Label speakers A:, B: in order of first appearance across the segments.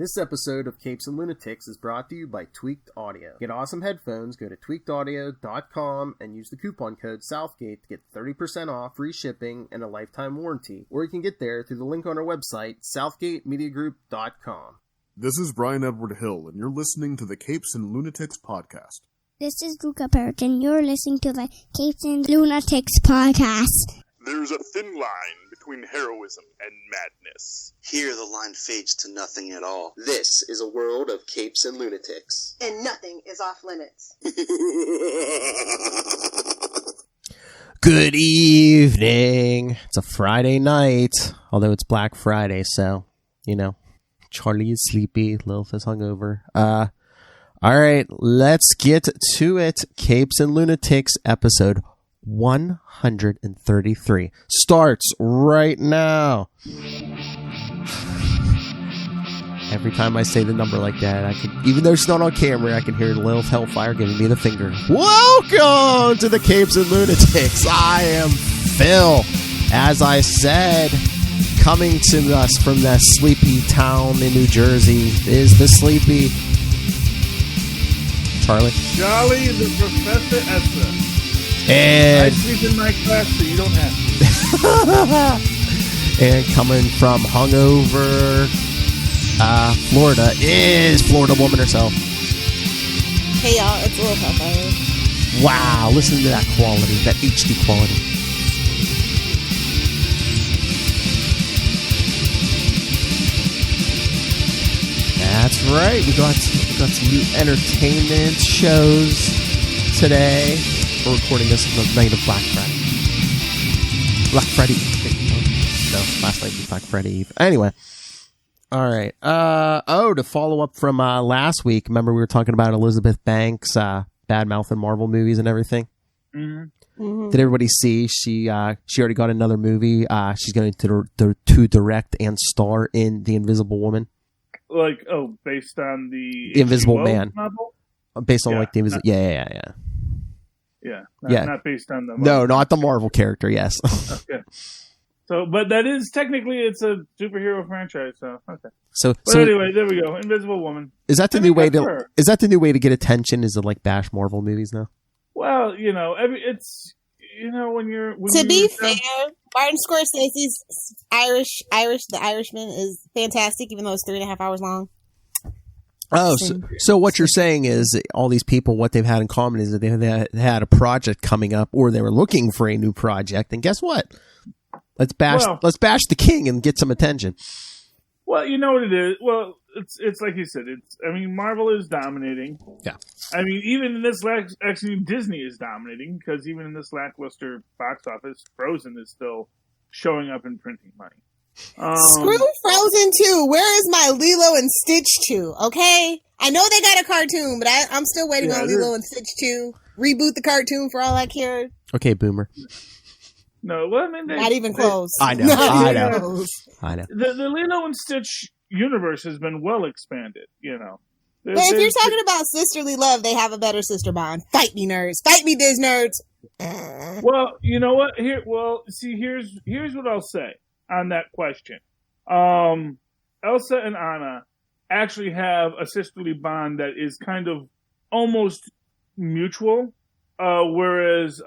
A: This episode of Capes and Lunatics is brought to you by Tweaked Audio. Get awesome headphones, go to tweakedaudio.com and use the coupon code Southgate to get 30% off, free shipping, and a lifetime warranty. Or you can get there through the link on our website, southgatemediagroup.com.
B: This is Brian Edward Hill, and you're listening to the Capes and Lunatics podcast.
C: This is Perich, and you're listening to the Capes and Lunatics podcast.
D: There's a thin line between heroism and madness.
E: Here the line fades to nothing at all. This is a world of capes and lunatics.
F: And nothing is off limits.
A: Good evening. It's a Friday night, although it's Black Friday, so, you know, Charlie is sleepy, Lilith is hungover. All right, let's get to it. Capes and Lunatics episode 133 starts right now. Every time I say the number like that, I can, even though it's not on camera, I can hear Lilith Hellfire giving me the finger. Welcome to the Capes and Lunatics. I am Phil. As I said, coming to us from that sleepy town in New Jersey is the sleepy Charlie.
G: Charlie, the Professor Esther.
A: And
G: I sleep in my class, so you don't have
A: to. And coming from hungover Florida is Florida woman herself.
H: Hey y'all, it's Lilith Hellfire.
A: Wow, listen to that quality, that HD quality. That's right, we got some new entertainment shows today. We're recording this on the night of Black Friday. Black Friday Eve. No, last night was Black Friday Eve. Anyway. Alright. To follow up from last week, remember we were talking about Elizabeth Banks, bad mouth in Marvel movies and everything?
G: Mm-hmm. Mm-hmm.
A: Did everybody see she already got another movie? She's going to direct and star in The Invisible Woman.
G: Like, based on the
A: Invisible Man.
G: Novel?
A: Based on like the Invisible... Yeah.
G: Yeah, not based on the
A: Marvel. No, not the Marvel character, yes.
G: Okay. So, but that is, technically, it's a superhero franchise, so, okay.
A: So
G: anyway, there we go. Invisible Woman.
A: Is that the new way to... Is that the new way to get attention, is to, like, bash Marvel movies now?
G: Well, it's... when you're...
H: to be fair, Martin Scorsese's The Irishman is fantastic, even though it's 3.5 hours long.
A: Oh, so what you're saying is all these people, what they've had in common is that they had a project coming up, or they were looking for a new project, and guess what? Let's bash the king and get some attention.
G: Well, you know what it is. Well, it's like you said. Marvel is dominating.
A: Yeah.
G: Even in this actually Disney is dominating, because even in this lackluster box office, Frozen is still showing up and printing money.
H: Screw Frozen 2. Where is my Lilo and Stitch 2? Okay? I know they got a cartoon, but I'm still waiting on Lilo and Stitch 2. Reboot the cartoon for all I care.
A: Okay, boomer.
G: No, well,
H: not even close.
A: I know.
G: The Lilo and Stitch universe has been well expanded,
H: But if you're talking about sisterly love, they have a better sister bond. Fight me, nerds. Fight me, Diz nerds.
G: Well, you know what? Here's what I'll say on that question. Elsa and Anna actually have a sisterly bond that is kind of almost mutual, whereas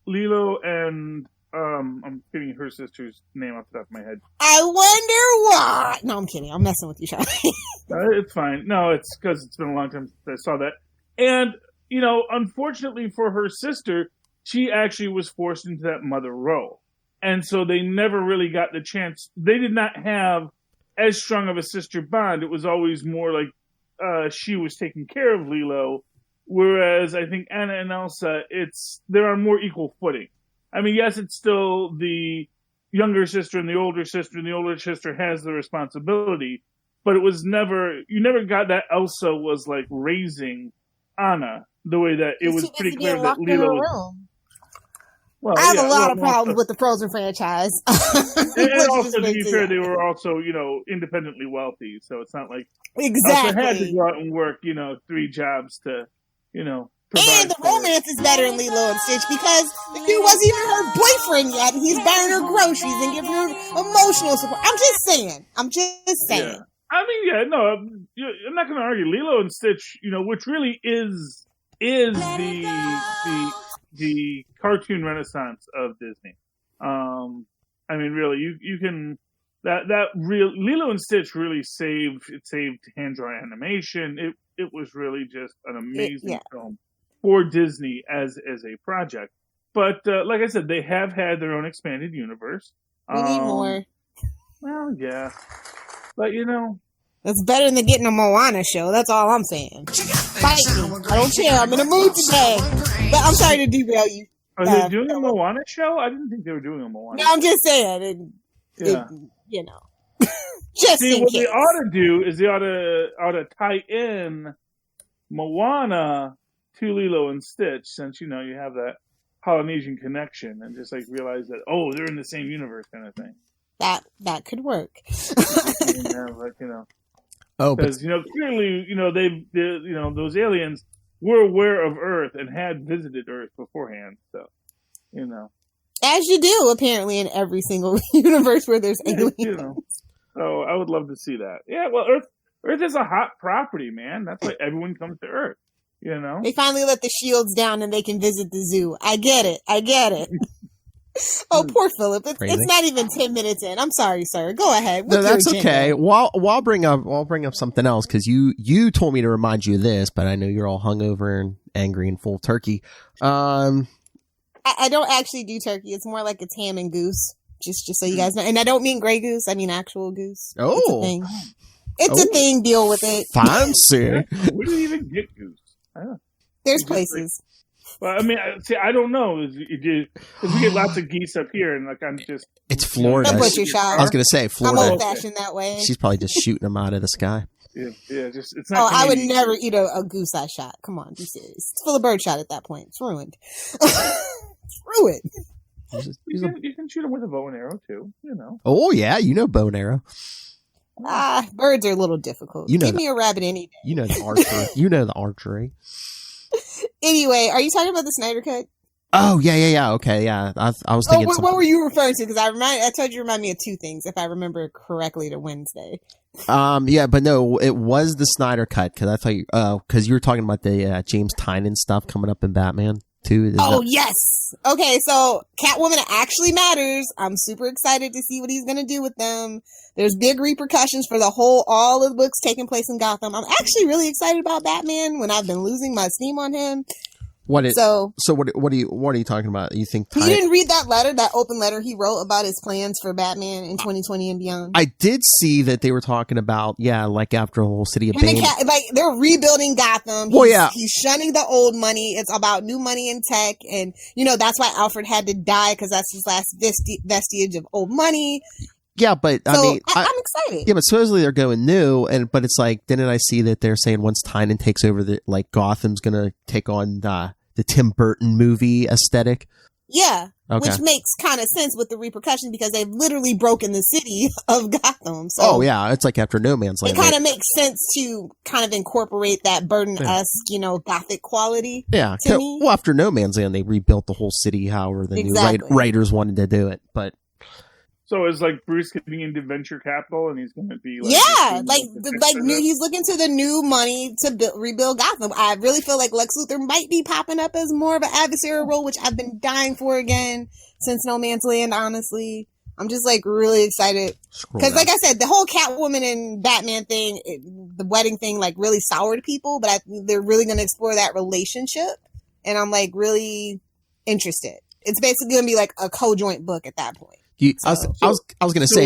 G: Lilo and I'm getting her sister's name off the top of my head.
H: I wonder why. No, I'm kidding. I'm messing with you, Charlie.
G: It's fine. No, it's because it's been a long time since I saw that. And, unfortunately for her sister, she actually was forced into that mother role. And so they never really got the chance. They did not have as strong of a sister bond. It was always more like she was taking care of Lilo. Whereas I think Anna and Elsa, they're on more equal footing. Yes, it's still the younger sister and the older sister has the responsibility, but it was you never got that Elsa was like raising Anna the way that it was pretty clear that Lilo was.
H: Well, I have a lot of problems with the Frozen franchise.
G: And also, to be fair, they were also, independently wealthy, so it's not like
H: Elsa
G: had to go out and work, 3 jobs to,
H: And the romance is better in Lilo and Stitch because the dude wasn't even her boyfriend yet, and he's buying her groceries and giving her emotional support. I'm just saying.
G: Yeah. I mean, yeah, no, I'm not going to argue. Lilo and Stitch, which really is the cartoon renaissance of Disney. I mean, really, you can Lilo and Stitch really saved hand-drawn animation. It was really just an amazing film for Disney as a project. But like I said, they have had their own expanded universe.
H: We need more.
G: Well, yeah. But,
H: That's better than getting a Moana show. That's all I'm saying. Fight me. I don't care. I'm in a mood today. But I'm sorry to derail you.
G: Are they doing a Moana show? I didn't think they were doing a Moana
H: show. No, I'm just saying. Just
G: See,
H: in
G: what
H: case.
G: they ought to do is they ought to tie in Moana to Lilo and Stitch, since, you have that Polynesian connection, and just realize that, they're in the same universe kind of thing.
H: That could work.
G: Because clearly, those aliens were aware of Earth and had visited Earth beforehand. So,
H: as you do apparently in every single universe where there's aliens.
G: So I would love to see that. Yeah, well, Earth is a hot property, man. That's why everyone comes to Earth.
H: They finally let the shields down and they can visit the zoo. I get it. Oh, poor Philip. It's not even 10 minutes in. I'm sorry, sir. Go ahead.
A: No, that's okay. Well, I'll bring up something else, because you told me to remind you of this, but I know you're all hungover and angry and full turkey.
H: I don't actually do turkey. It's more like it's ham and goose. Just so you guys know. And I don't mean gray goose. I mean actual goose.
A: Oh.
H: It's a thing. It's a thing. Deal with it.
A: Fancy.
G: Where do you even get goose?
H: There's places.
G: Well, I mean, I don't know. Because we get lots of geese up here, and I'm just...
A: It's Florida.
H: I was
A: going to say, Florida.
H: I'm old-fashioned that way.
A: She's probably just shooting them out of the sky.
G: Yeah, just... It's not
H: I would never eat a goose I shot. Come on, be serious. It's full of birdshot at that point. It's ruined. It's ruined.
G: You can shoot them with a bow and arrow, too,
A: Oh, yeah, bow and arrow.
H: Birds are a little difficult. Give me a rabbit any day.
A: You know the archery. the archery.
H: Anyway, are you talking about the Snyder Cut?
A: Oh, yeah. Okay, yeah. I was thinking.
H: What were you referring to? Because I told you to remind me of two things, if I remember correctly, to Wednesday.
A: Yeah, but no, it was the Snyder Cut, because I thought because you were talking about the James Tynion stuff coming up in Batman too.
H: Yes. Okay, so Catwoman actually matters. I'm super excited to see what he's gonna do with them. There's big repercussions for all of the books taking place in Gotham. I'm actually really excited about Batman when I've been losing my steam on him. What are you talking about? You think
A: you
H: didn't read that open letter he wrote about his plans for Batman in 2020 and beyond?
A: I did see that they were talking about, after the whole city of Bane.
H: They're rebuilding Gotham. He's shunning the old money. It's about new money in tech. And, that's why Alfred had to die, because that's his last vestige of old money.
A: Yeah, but
H: I'm excited.
A: Yeah, but supposedly they're going new, but it's didn't I see that they're saying once Tynion takes over, Gotham's going to take on the Tim Burton movie aesthetic?
H: Yeah, okay. Which makes kind of sense with the repercussions, because they've literally broken the city of Gotham. So
A: it's like after No Man's Land.
H: It kind of makes sense to kind of incorporate that Burton-esque, Gothic quality.
A: Yeah,
H: to me.
A: Well, after No Man's Land, they rebuilt the whole city, however the new writers wanted to do it, but...
G: So it's Bruce getting into venture capital, and he's going to be
H: he's looking to the new money to rebuild Gotham. I really feel like Lex Luthor might be popping up as more of an adversarial role, which I've been dying for again since No Man's Land. Honestly, I'm just really excited because, like I said, the whole Catwoman and Batman thing, the wedding thing, really soured people. But they're really going to explore that relationship, and I'm really interested. It's basically going to be a co-joint book at that point.
A: I was going to say.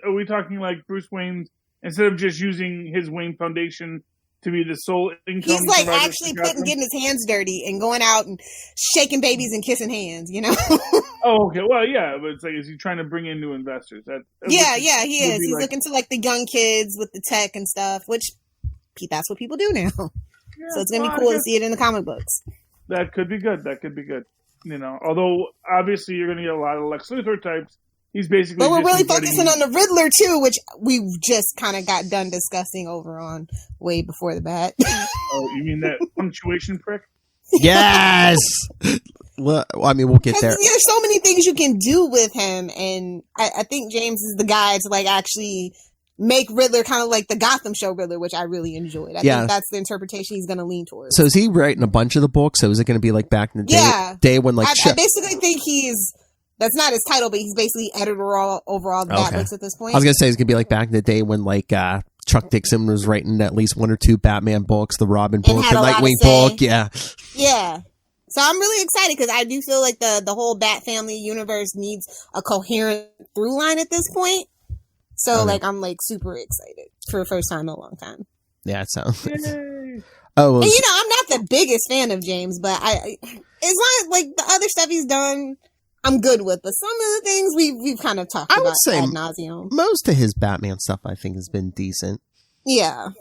G: Are we talking Bruce Wayne, instead of just using his Wayne Foundation to be the sole income?
H: He's actually getting his hands dirty and going out and shaking babies and kissing hands,
G: Oh, okay. Well, yeah, but it's is he trying to bring in new investors?
H: He is. He's looking to the young kids with the tech and stuff, which that's what people do now. Yeah, so it's going to be cool to see it in the comic books.
G: That could be good. Although obviously you're going to get a lot of Lex Luthor types. He's basically.
H: But we're really focusing on the Riddler too, which we just kind of got done discussing over on way before the bat.
G: Oh, you mean that punctuation prick?
A: Yes. Well, we'll get there.
H: There's so many things you can do with him, and I think James is the guy to actually make Riddler kind of like the Gotham show Riddler, which I really enjoyed. I think that's the interpretation he's going to lean towards.
A: So is he writing a bunch of the books? So is it going to be like back in the day when like...
H: I basically think that's not his title, but he's basically editor over all the Bat books at this point.
A: I was going to say it's going to be like back in the day when like Chuck Dixon was writing at least 1 or 2 Batman books, the Robin book, the Nightwing book. Yeah.
H: Yeah. So I'm really excited because I do feel like the whole Bat family universe needs a coherent through line at this point. So like I'm like super excited for the first time in a long time.
A: Yeah, it sounds.
H: And I'm not the biggest fan of James, but as long as like the other stuff he's done, I'm good with. But some of the things we've kind of talked about ad nauseum.
A: Most of his Batman stuff I think has been decent.
H: Yeah.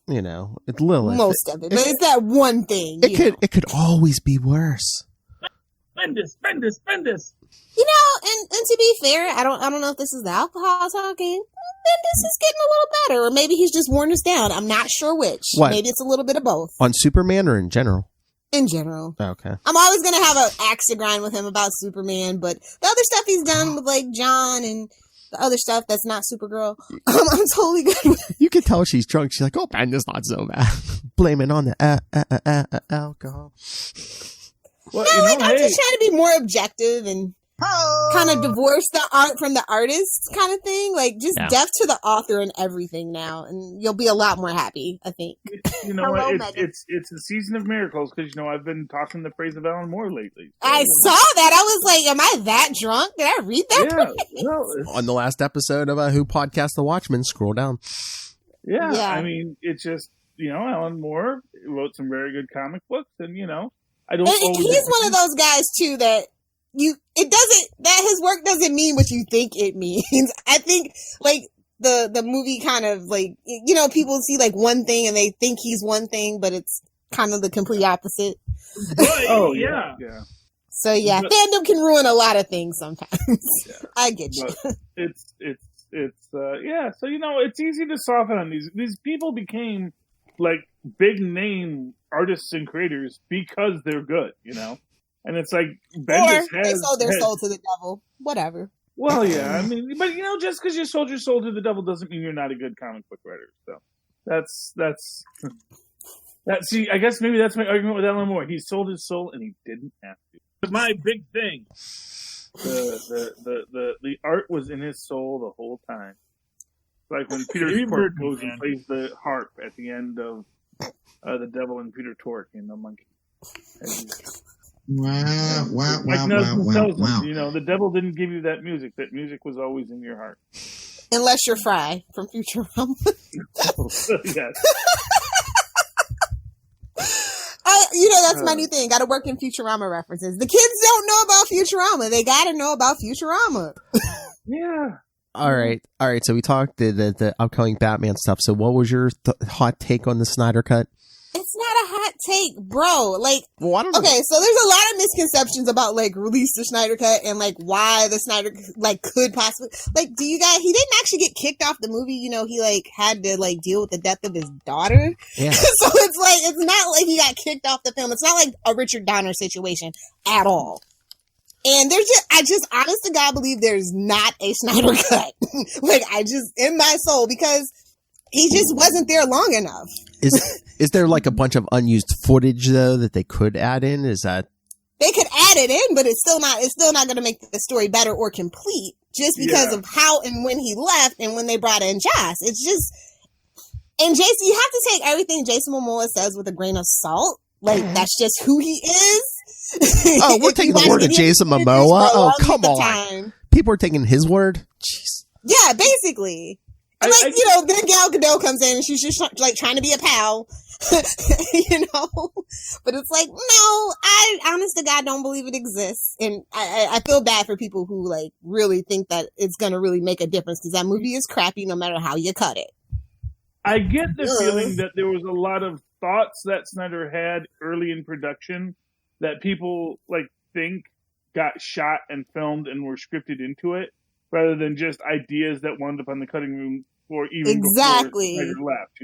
A: It's Lilith.
H: Most of it, but it's that one thing.
A: It could always be worse.
G: Bendis.
H: And to be fair, I don't know if this is the alcohol talking. Bendis is getting a little better, or maybe he's just worn us down. I'm not sure which.
A: What?
H: Maybe it's a little bit of both.
A: On Superman or in general?
H: In general.
A: Okay.
H: I'm always gonna have an axe to grind with him about Superman, but the other stuff he's done with like John and the other stuff that's not Supergirl, I'm totally good with.
A: You can tell she's drunk. She's like, "Oh, Bendis not so bad." Blaming on the alcohol.
H: Well, I'm just trying to be more objective and kind of divorce the art from the artist kind of thing. Like, just deaf to the author and everything now, and you'll be a lot more happy, I think.
G: It's a season of miracles because, I've been talking the praise of Alan Moore lately. So,
H: I saw that. I was like, am I that drunk? Did I read that?
G: Yeah.
A: On the last episode of Who Podcast The Watchmen, scroll down.
G: Yeah. I mean, it's just, Alan Moore wrote some very good comic books, and, I don't.
H: He's one of those guys too that his work doesn't mean what you think it means. I think like the movie kind of like, people see like one thing and they think he's one thing, but it's kind of the complete opposite.
G: Oh yeah.
H: So fandom can ruin a lot of things sometimes. Yeah. I get you.
G: But it's So it's easy to soften on these people became like big name artists and creators because they're good, And it's like Bendis
H: they sold their soul to the devil. Whatever.
G: Well, yeah, I mean, but just because you sold your soul to the devil doesn't mean you're not a good comic book writer. So that's see, I guess maybe that's my argument with Alan Moore. He sold his soul and he didn't have to. But my big thing, the art was in his soul the whole time. Like when Peter Tork goes and plays the harp at the end of The Devil and Peter Tork in The Monkey.
I: Wow.
G: The devil didn't give you that music. That music was always in your heart.
H: Unless you're Fry from Futurama.
G: Yes.
H: That's my new thing. Got to work in Futurama references. The kids don't know about Futurama. They got to know about Futurama.
G: Yeah.
A: All right. So we talked the upcoming Batman stuff. So what was your hot take on the Snyder Cut?
H: It's not a hot take, bro. Like,
A: well, I don't know.
H: Okay, so there's a lot of misconceptions about like release the Snyder Cut and like why the Snyder like could possibly like. Do you guys? He didn't actually get kicked off the movie. He like had to like deal with the death of his daughter.
A: Yeah.
H: So it's like it's not like he got kicked off the film. It's not like a Richard Donner situation at all. And I just honest to God believe there's not a Snyder Cut. Like I just in my soul because he just wasn't there long enough.
A: Is there like a bunch of unused footage though that they could add in? Is that
H: they could add it in, but it's still not going to make the story better or complete just because of how and when he left and when they brought in Joss. It's just and Jason, you have to take everything Jason Momoa says with a grain of salt. Like that's just who he is.
A: Oh, we're taking the word of Jason Momoa. Oh, come on! People are taking his word. Jeez.
H: Yeah, basically. And then Gal Gadot comes in and she's just like trying to be a pal, But it's like, no, I honest to God don't believe it exists. And I feel bad for people who like really think that it's going to really make a difference because that movie is crappy no matter how you cut it.
G: I get the feeling that there was a lot of thoughts that Snyder had early in production that people like think got shot and filmed and were scripted into it rather than just ideas that wound up on the cutting room floor even before Snyder left,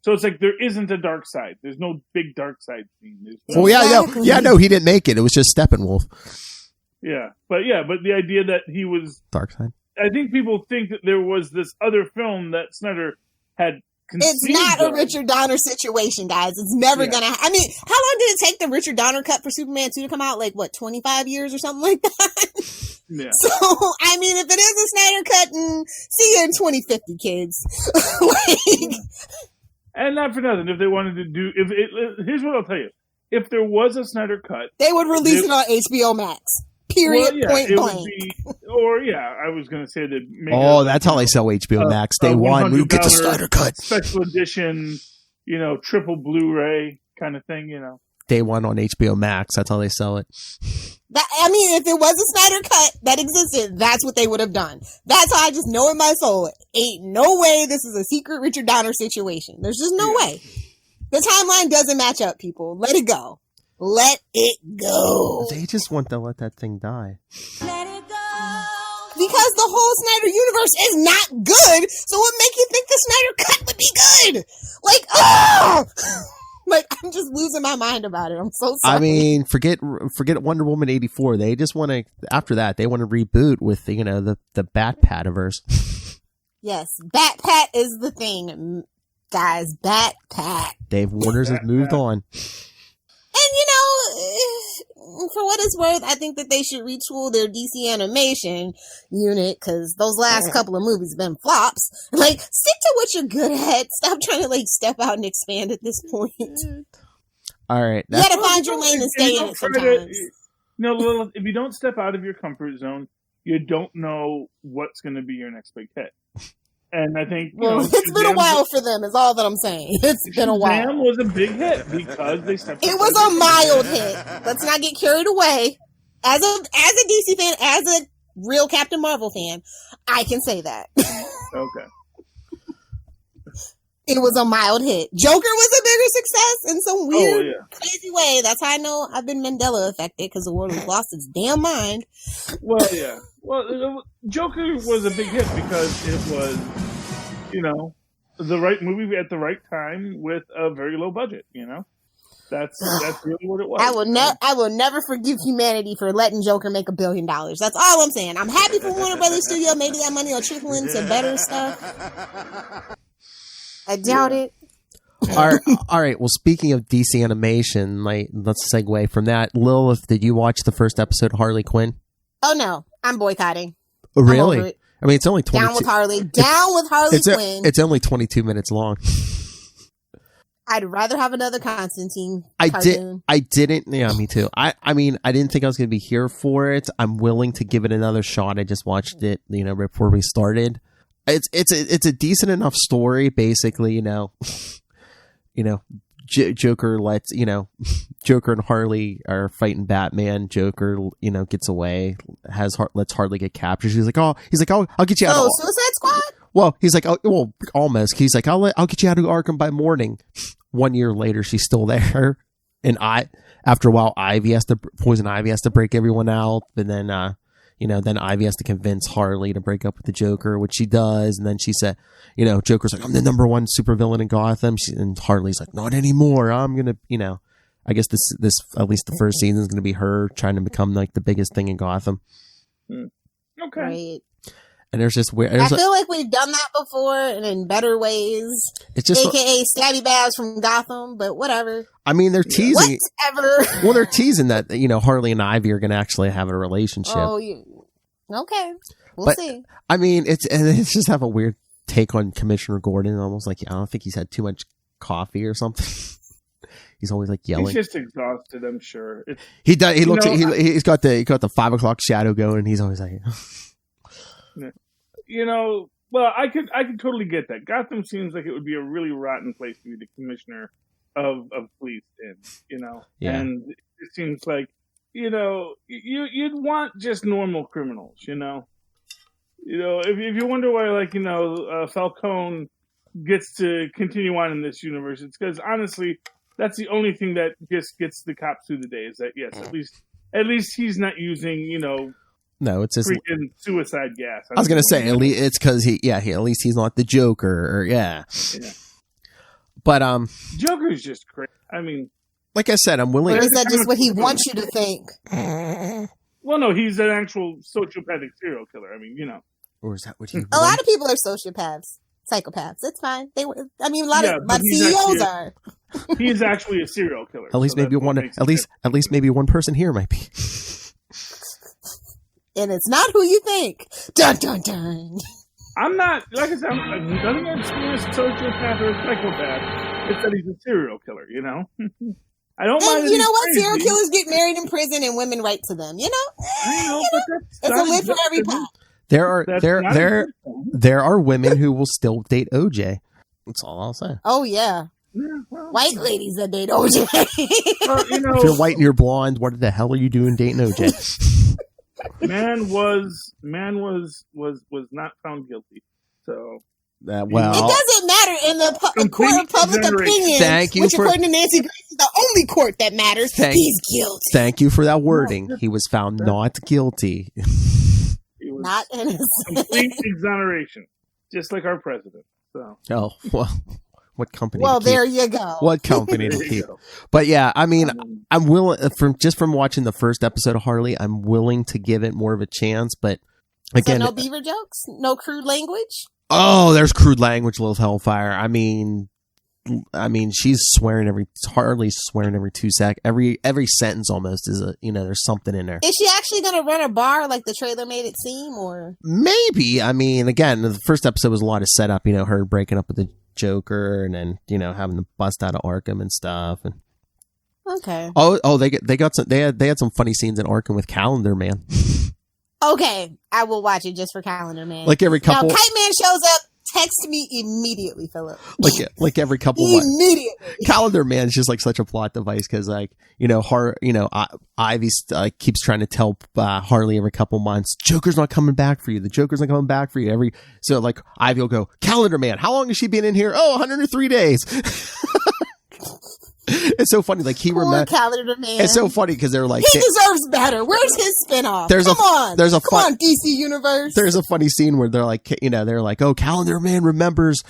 G: So it's like there isn't a dark side. There's no big dark side scene.
A: No, he didn't make it. It was just Steppenwolf.
G: But the idea that he was
A: dark side.
G: I think people think that there was this other film that Snyder had conceived.
H: It's not a Richard Donner situation, guys. It's never gonna. I mean, how long did it take the Richard Donner cut for Superman 2 to come out? Like, what, 25 years or something like that?
G: Yeah.
H: So, I mean, if it is a Snyder cut, see you in 2050, kids. Like,
G: and not for nothing, if they wanted to do, here's what I'll tell you: if there was a Snyder cut,
H: they would release it on HBO Max. Period. Point blank.
G: I was going to say that.
A: That's how they sell HBO Max. Day one, we get the Snyder cut,
G: special edition, triple Blu-ray kind of thing.
A: Day one on HBO Max. That's how they sell it.
H: If it was a Snyder cut that existed, that's what they would have done. That's how I just know in my soul. Ain't no way this is a secret Richard Donner situation. There's just no way. The timeline doesn't match up, people. Let it go. Let it go.
A: They just want to let that thing die.
H: Let it go. Because the whole Snyder universe is not good, so what makes you think the Snyder cut would be good? Like, oh! Like, I'm just losing my mind about it. I'm so sorry.
A: I mean, forget Wonder Woman 84. They just want to, after that, they want to reboot with, the Bat-Pativerse.
H: Yes, Bat-Pat is the thing, guys. Bat-Pat.
A: Dave Warner's has moved on.
H: And, for what it's worth, I think that they should retool their DC animation unit, because those last couple of movies have been flops. Like, stick to what you're good at. Stop trying to, step out and expand at this point.
A: All right.
H: You gotta find your lane and stay in it sometimes.
G: Lilith, if you don't step out of your comfort zone, you don't know what's going to be your next big hit. And I think
H: it's been a while for them. Is all that I'm saying. It's been a while.
G: Shazam was a big hit because they stepped.
H: It was a mild hit. Let's not get carried away. As a DC fan, as a real Captain Marvel fan, I can say that.
G: Okay.
H: It was a mild hit. Joker was a bigger success in some weird, crazy way. That's how I know I've been Mandela affected, because the world has lost its damn mind.
G: Well, yeah. Well, Joker was a big hit because it was, the right movie at the right time with a very low budget. That's really what it was.
H: I will never forgive humanity for letting Joker make $1 billion. That's all I'm saying. I'm happy for Warner Brothers Studio. Maybe that money will trickle into better stuff. I doubt it.
A: All right. Well, speaking of DC animation, let's segue from that. Lilith, did you watch the first episode of Harley Quinn?
H: Oh no, I'm boycotting.
A: Really? I mean, it's only 22.
H: Down with Harley. Down with Harley Quinn.
A: It's only 22 minutes long.
H: I'd rather have another Constantine cartoon.
A: I didn't. Yeah, me too. I mean, I didn't think I was going to be here for it. I'm willing to give it another shot. I just watched it, right before we started. It's a decent enough story. Basically, Joker lets Joker and Harley are fighting Batman. Joker, gets away, lets Harley get captured. He's like, I'll get you out.
H: Oh, Suicide Squad.
A: Well, he's like, almost. He's like, I'll get you out of Arkham by morning. 1 year later, she's still there, and after a while, Poison Ivy has to break everyone out, and then then Ivy has to convince Harley to break up with the Joker, which she does. And then she said, Joker's like, I'm the #1 supervillain in Gotham. And Harley's like, not anymore. I'm going to, I guess this, at least the first season is going to be her trying to become the biggest thing in Gotham.
G: Okay.
H: Right.
A: And there's just weird.
H: I feel like we've done that before and in better ways.
A: It's just
H: AKA Stabby Babs from Gotham, but whatever.
A: I mean, they're teasing.
H: Whatever.
A: Well, they're teasing that, Harley and Ivy are going to actually have a relationship.
H: Oh, okay. We'll see.
A: I mean, it's just have a weird take on Commissioner Gordon. Almost like, I don't think he's had too much coffee or something. He's always yelling.
G: He's just exhausted, I'm sure.
A: He does. He looks. He's got the 5 o'clock shadow going, and he's always like.
G: Well, I could totally get that. Gotham seems like it would be a really rotten place to be the commissioner of police in,
A: Yeah.
G: And it seems like, you'd want just normal criminals, if you wonder why, Falcone gets to continue on in this universe, it's because honestly, that's the only thing that just gets the cops through the day is that, yes, at least he's not using,
A: No, it's just
G: freaking suicide gas.
A: I was gonna say at least it's because at least he's not the Joker, or yeah. But
G: Joker's just crazy. I mean,
A: like I said, I'm willing.
H: Or is that just what he wants you to think?
G: Well, no, he's an actual sociopathic serial killer. I mean,
A: Or is that what you
H: A lot of people are sociopaths, psychopaths. It's fine. A lot of CEOs are.
G: He is actually a serial killer.
A: At least maybe one. At least maybe one person here might be.
H: And it's not who you think. Dun dun dun.
G: I'm not, like I said, I'm nothing against a sociopath or a psychopath. It's that he's a serial killer, you know? I don't mind.
H: You know what? Serial killers get married in prison and women write to them, you know?
G: I know, but
H: it's a lid for every pot.
A: There are women who will still date OJ. That's all I'll say.
H: Oh, yeah. White ladies that date OJ.
G: Well, you know,
A: if you're white and you're blonde, what the hell are you doing dating OJ?
G: Man was not found guilty. So
A: well,
H: it doesn't matter in the court of public opinion.
A: Thank you,
H: which according to Nancy Grace is the only court that matters. He's guilty.
A: Thank you for that wording. He was found not guilty.
G: He was
H: not innocent.
G: Complete exoneration, just like our president. So.
A: Oh well. What company?
H: Well, there you go.
A: What company to keep? But yeah, I mean, I'm willing from watching the first episode of Harley. I'm willing to give it more of a chance. But again,
H: so no beaver jokes, no crude language.
A: Oh, there's crude language, Lilith Hellfire. I mean, she's swearing Harley's swearing every 2 seconds. Every sentence almost is there's something in there.
H: Is she actually going to run a bar like the trailer made it seem, or
A: maybe? I mean, again, the first episode was a lot of setup. Her breaking up with the Joker, and then having to bust out of Arkham and stuff. And
H: okay.
A: Oh, they had some funny scenes in Arkham with Calendar Man.
H: Okay, I will watch it just for Calendar Man.
A: Like every couple,
H: now, Kite Man shows up. Text me immediately, Philip.
A: Like every couple
H: immediately.
A: Calendar Man is just like such a plot device because Ivy keeps trying to tell Harley every couple months, Joker's not coming back for you. The Joker's not coming back for you. So Ivy will go, Calendar Man, how long has she been in here? Oh, 103 days. It's so funny. Like
H: Calendar Man.
A: It's so funny because they're like,
H: he deserves better. Where's his spinoff? Come on, DC Universe.
A: There's a funny scene where they're like, oh, Calendar Man remembers,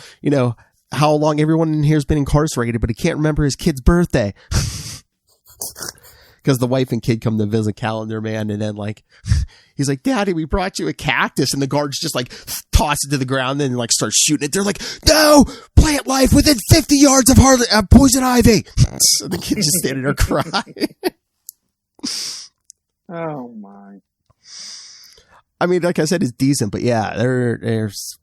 A: how long everyone in here's been incarcerated, but he can't remember his kid's birthday. Because the wife and kid come to visit Calendar Man, and then he's like, Daddy, we brought you a cactus, and the guards just toss it to the ground and start shooting it. They're like, no, plant life within 50 yards of poison ivy. So the kid's just standing there crying.
G: Oh my!
A: I mean, like I said, it's decent, but yeah, there's.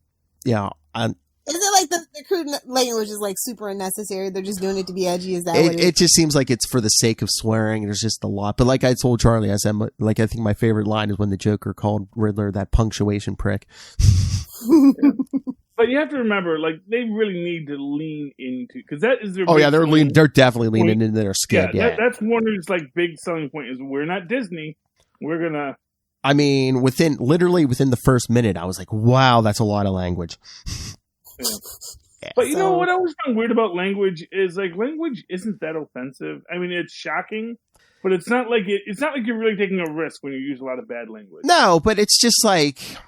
H: Is it like the crude language is super unnecessary? They're just doing it to be edgy. Is that what
A: it just seems like it's for the sake of swearing. There's just a lot. But like I told Charlie, I said, I think my favorite line is when the Joker called Riddler that punctuation prick.
G: Yeah. But you have to remember, they really need to lean into, because that is their.
A: Oh yeah, they're definitely leaning into their skid. Yeah,
G: that's Warner's big selling point is we're not Disney. We're gonna.
A: I mean, within the first minute, I was like, wow, that's a lot of language.
G: Yeah. But you know what I always find weird about language is language isn't that offensive. I mean, it's shocking, but it's not like you're really taking a risk when you use a lot of bad language.
A: No, but it's just make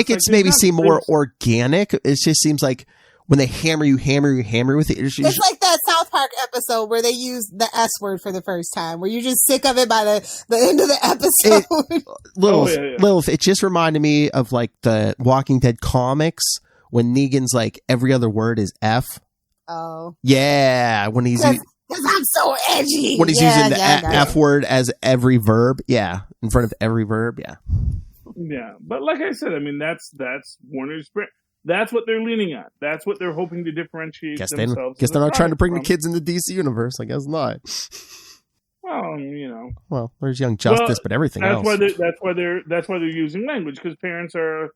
A: it maybe seem more organic. It just seems like when they hammer you with it. It's
H: like that South Park episode where they use the S word for the first time, where you're just sick of it by the end of the episode.
A: Lilith, it just reminded me of the Walking Dead comics. When Negan's every other word is F. Oh. Yeah. When he's...
H: Because I'm so edgy.
A: When he's using the F word as every verb. Yeah. In front of every verb. Yeah.
G: Yeah. But like I said, I mean, that's Warner's... That's what they're leaning on. That's what they're hoping to differentiate themselves.
A: Guess they're not trying to bring the kids in the DC universe. I guess not.
G: Well,
A: Well, there's Young Justice, but everything else.
G: That's why they're using language, because parents are...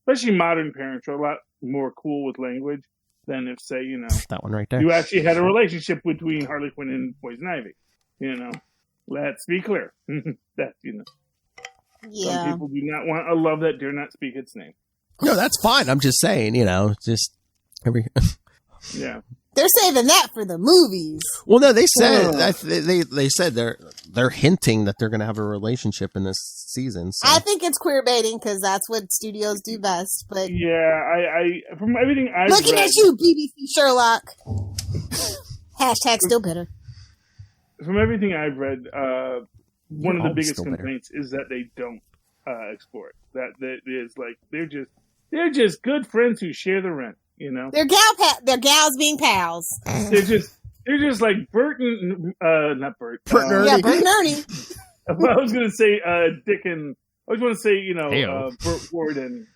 G: Especially modern parents are a lot more cool with language than if, say,
A: that one right there.
G: You actually had a relationship between Harley Quinn and Poison Ivy. Let's be clear. That
H: Yeah.
G: Some people do not want a love that dare not speak its name.
A: No, that's fine. I'm just saying, just every.
G: Yeah.
H: They're saving that for the movies.
A: Well, no, they said they said they're hinting that they're going to have a relationship in this season. So.
H: I think it's queer baiting because that's what studios do best. But
G: yeah, I from everything I've
H: looking
G: read,
H: at you, BBC Sherlock. Hashtag still bitter.
G: From everything I've read, one of the biggest complaints is that they don't explore it. That is like they're just good friends who share the rent. You know,
H: they're gals being pals.
G: They're just like Bert and not Bert.
A: Bert and Ernie.
H: Yeah, Bert and Ernie.
G: I was gonna say Dick and I was gonna say Burt Ward and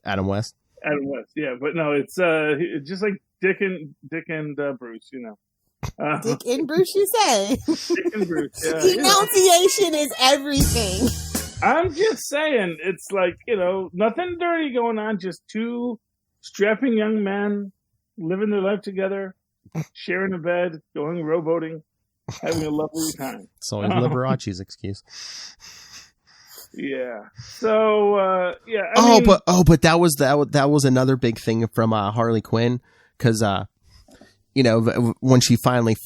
A: Adam West.
G: Adam West, yeah, but no, it's just like Dick and Bruce, you know.
H: Dick and Bruce, you say?
G: Dick and Bruce, yeah.
H: Enunciation is everything.
G: I'm just saying, it's like, nothing dirty going on, just two strapping young men living their life together, sharing a bed, going rowboating, having a lovely time.
A: It's always Liberace's excuse.
G: Yeah. So, yeah.
A: But that was another big thing from Harley Quinn, because when she finally,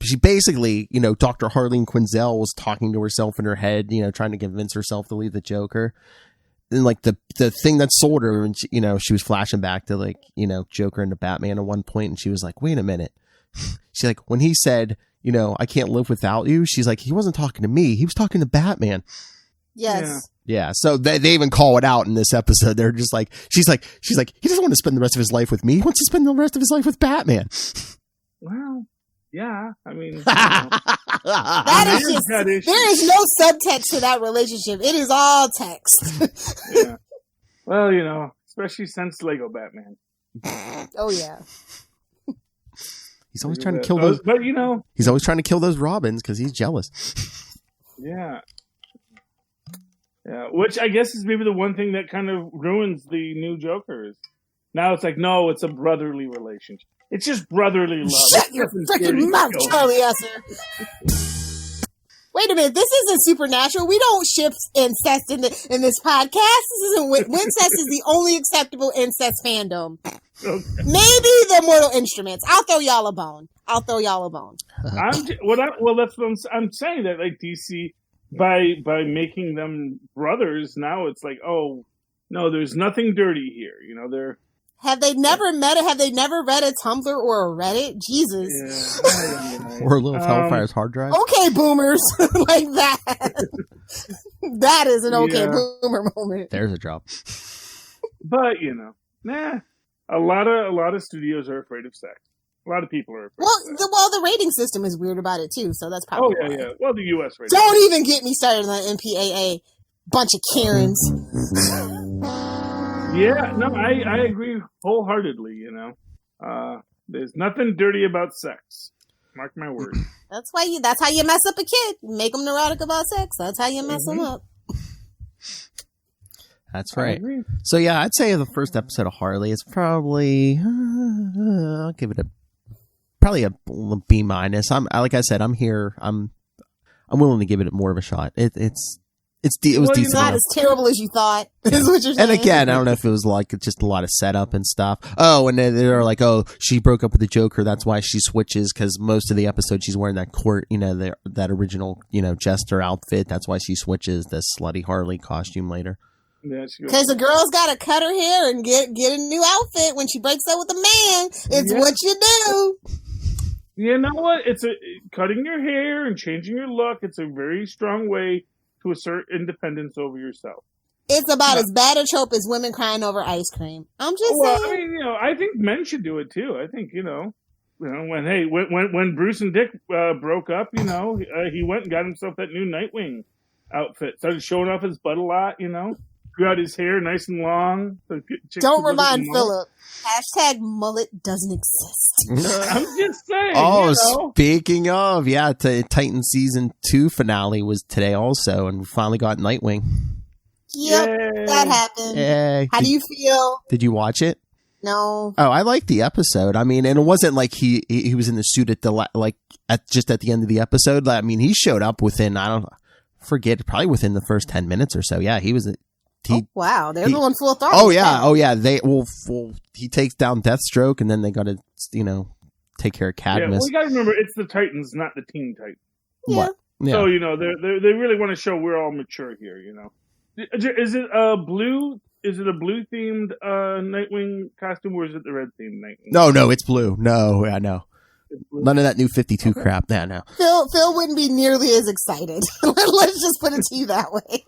A: she basically, Dr. Harleen Quinzel was talking to herself in her head, trying to convince herself to leave the Joker. And like the thing that sold her, and she was flashing back to like, Joker and the Batman at one point, and she was like, wait a minute. She's like, when he said, I can't live without you, she's like, he wasn't talking to me, he was talking to Batman.
H: Yes.
A: Yeah. So they even call it out in this episode. They're just like, she's like, he doesn't want to spend the rest of his life with me. He wants to spend the rest of his life with Batman.
G: Well, yeah. I mean,
H: that is just, there is no subtext to that relationship. It is all text.
G: Yeah. Well, especially since Lego Batman.
H: Oh yeah.
A: He's always trying to kill those.
G: But
A: he's always trying to kill those Robins because he's jealous.
G: Yeah. Yeah, which I guess is maybe the one thing that kind of ruins the new Jokers. Now it's like, no, it's a brotherly relationship. It's just brotherly love.
H: Shut your freaking mouth, Charlie Esser. Wait a minute, this isn't Supernatural. We don't ship incest in this podcast. This isn't Wincest is the only acceptable incest fandom. Okay. Maybe the Mortal Instruments. I'll throw y'all a bone.
G: That's what I'm saying, that like DC. By making them brothers, now it's like, oh no, there's nothing dirty here. They're.
H: Have they never met it? Have they never read a Tumblr or a Reddit? Jesus.
G: Yeah.
A: Or a little Hellfire's hard drive.
H: Okay, boomers, like that. That is an okay boomer moment.
A: There's a drop.
G: But a lot of studios are afraid of sex. A lot of people are afraid.
H: Well, the rating system is weird about it too, so that's probably.
G: Oh yeah. Well, the U.S. rating.
H: Don't even get me started on the MPAA. Bunch of Karens.
G: Yeah, no, I agree wholeheartedly. There's nothing dirty about sex. Mark my words.
H: That's how you mess up a kid. Make them neurotic about sex. That's how you mess them up.
A: That's right. So yeah, I'd say the first episode of Harley is probably I'll give it probably a B-. I'm like I said, I'm here. I'm willing to give it more of a shot. It was decent.
H: Not as terrible as you thought. Is what you're saying.
A: And again, I don't know if it was like just a lot of setup and stuff. Oh, and then they're like, oh, she broke up with the Joker. That's why she switches, because most of the episode she's wearing that that original jester outfit. That's why she switches this slutty Harley costume later.
H: Because the girl's got to cut her hair and get a new outfit when she breaks up with a man. It's what you do.
G: You know what? It's cutting your hair and changing your look. It's a very strong way to assert independence over yourself.
H: It's about as bad a trope as women crying over ice cream. I'm just saying.
G: I mean, I think men should do it too. I think when Bruce and Dick broke up, he went and got himself that new Nightwing outfit. Started showing off his butt a lot. Grew out his hair nice and long.
H: Don't remind Philip. # mullet doesn't exist.
G: I'm just saying.
A: Oh, speaking of, Titan Season 2 finale was today also, and we finally got Nightwing.
H: Yep, that happened.
A: Yay.
H: How do you feel?
A: Did you watch it?
H: No.
A: Oh, I liked the episode. I mean, and it wasn't like he was in the suit at just at the end of the episode. I mean, he showed up within, probably within the first 10 minutes or so. Yeah, he was...
H: wow, they're going full throttle.
A: Oh yeah. He takes down Deathstroke, and then they got to, take care of Cadmus.
G: Yeah, well, you got to remember, it's the Titans, not the Teen Titans.
H: Yeah.
A: Yeah.
G: So they really want to show we're all mature here. Is it a blue? Is it a blue themed Nightwing costume, or is it the red themed Nightwing?
A: No, it's blue. No, yeah, no. None of that new 52 crap. No.
H: Phil wouldn't be nearly as excited. Let's just put it to you that way.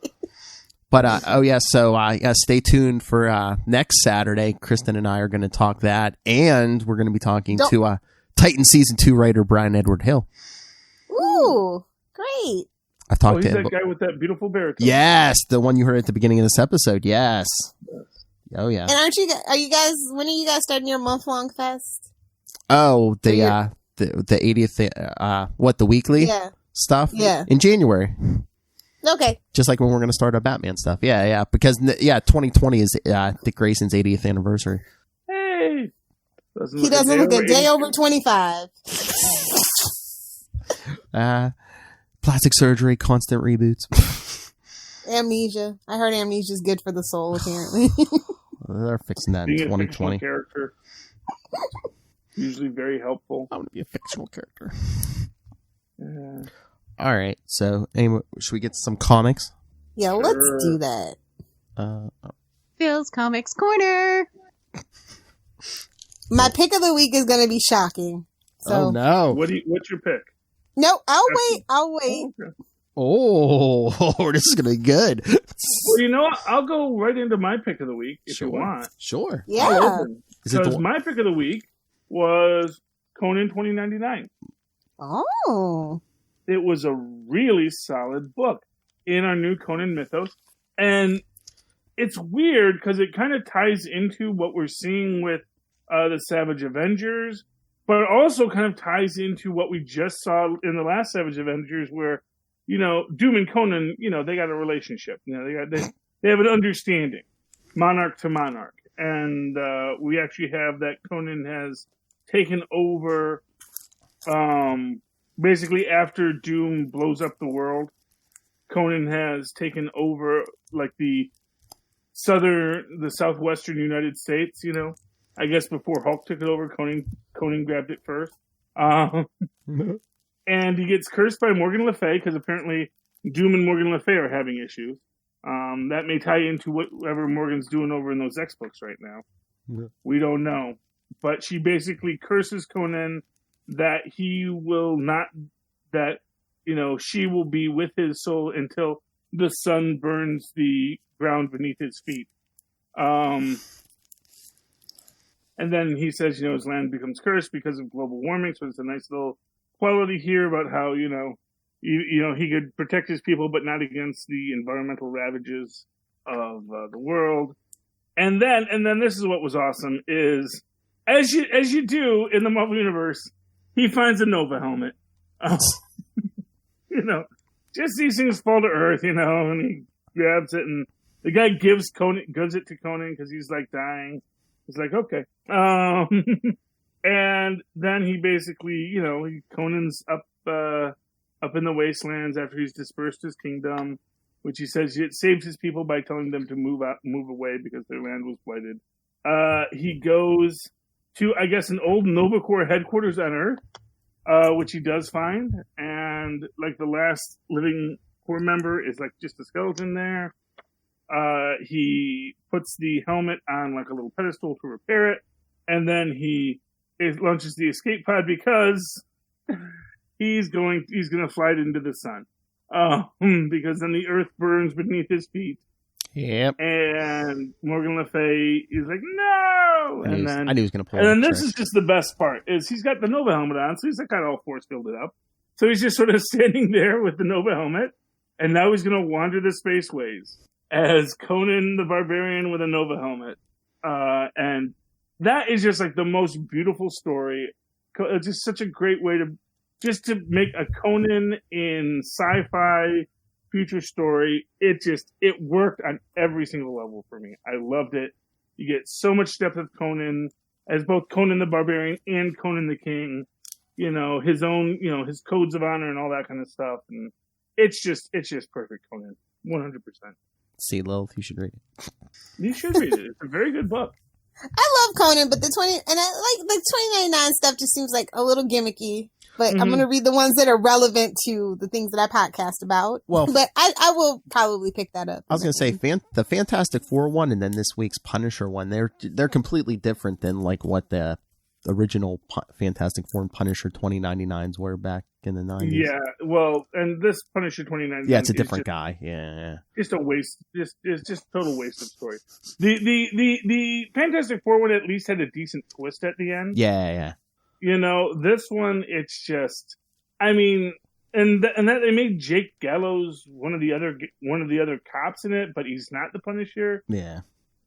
A: But stay tuned for next Saturday. Kristen and I are going to talk that, and we're going to be talking to Titan Season 2 writer Brian Edward Hill.
H: Ooh, great.
A: I talked to
G: he's
A: him.
G: that guy with that beautiful baritone.
A: Yes, the one you heard at the beginning of this episode. Yes. Oh yeah.
H: And are you guys? When are you guys starting your month-long fest?
A: Oh, the 80th. The weekly stuff?
H: Yeah,
A: in January.
H: Okay.
A: Just like when we're going to start our Batman stuff. Yeah. Because 2020 is Dick Grayson's 80th anniversary.
G: Hey,
H: he doesn't look a day over 25.
A: Plastic surgery, constant reboots.
H: Amnesia. I heard amnesia is good for the soul, apparently.
A: They're fixing that in 2020.
G: Character. Usually very helpful.
A: I want to be a fictional character. All right. So, anyway, should we get some comics?
H: Yeah, let's do that.
I: Phil's Comics Corner.
H: My pick of the week is going to be shocking. So.
A: Oh, no.
G: What's your pick?
H: No, I'll wait. Okay.
A: Oh, this is going to be good.
G: Well, you know what? I'll go right into my pick of the week if you want.
A: Sure.
H: Yeah.
G: Because my pick of the week was Conan 2099.
H: Oh.
G: It was a really solid book in our new Conan mythos. And it's weird because it kind of ties into what we're seeing with the Savage Avengers, but it also kind of ties into what we just saw in the last Savage Avengers where, Doom and Conan, they got a relationship. They have an understanding, monarch to monarch. And we actually have that Conan has taken over, basically after Doom blows up the world, Conan has taken over like the southwestern United States, I guess before Hulk took it over, Conan grabbed it first. And he gets cursed by Morgan Le Fay because apparently Doom and Morgan Le Fay are having issues. That may tie into whatever Morgan's doing over in those X books right now. Yeah. We don't know. But she basically curses Conan that he will not, that, she will be with his soul until the sun burns the ground beneath his feet. And then he says, his land becomes cursed because of global warming. So it's a nice little quality here about how, he could protect his people, but not against the environmental ravages of the world. And then this is what was awesome is, as you do in the Marvel Universe, he finds a Nova helmet. Just these things fall to Earth, and he grabs it, and the guy gives it to Conan because he's like dying. He's like, okay. And then he basically, Conan's up in the wastelands after he's dispersed his kingdom, which he says it saves his people by telling them to move away because their land was blighted. He goes to, I guess, an old Nova Corps headquarters on Earth, which he does find, and like the last living Corps member is like just a skeleton there. He puts the helmet on like a little pedestal to repair it, and then he launches the escape pod because he's going to fly it into the sun. Because then the earth burns beneath his feet.
A: Yep.
G: And Morgan Le Fay is like, no!
A: I knew he was going to pull
G: it. And then this is just the best part, is he's got the Nova helmet on, so he's like got all force filled up. So he's just sort of standing there with the Nova helmet, and now he's going to wander the spaceways as Conan the Barbarian with a Nova helmet. And that is just like the most beautiful story. It's just such a great way to make a Conan in sci-fi future story. It worked on every single level for me. I loved it. You get so much depth of Conan as both Conan the Barbarian and Conan the King, his own, his codes of honor and all that kind of stuff. And it's just perfect Conan. 100%.
A: See, Lilith, you should read it.
G: You should read it. It's a very good book.
H: I love Conan, but the 2099 stuff just seems like a little gimmicky. But I'm going to read the ones that are relevant to the things that I podcast about. Well, but I will probably pick that up.
A: I was going to say the Fantastic Four one, and then this week's Punisher one. They're completely different than like what the original Fantastic Four and Punisher 2099s were back in the 90s.
G: Yeah, well, and this Punisher 2099.
A: Yeah, it's a different guy. Yeah.
G: Just a waste. It's just total waste of story. The Fantastic Four one at least had a decent twist at the end.
A: Yeah.
G: You know, this one, it's just, I mean, and that they made Jake Gallows one of the other cops in it, but he's not the Punisher.
A: Yeah.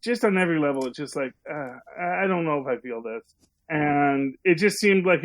G: Just on every level, it's just like I don't know if I feel this, and it just seemed like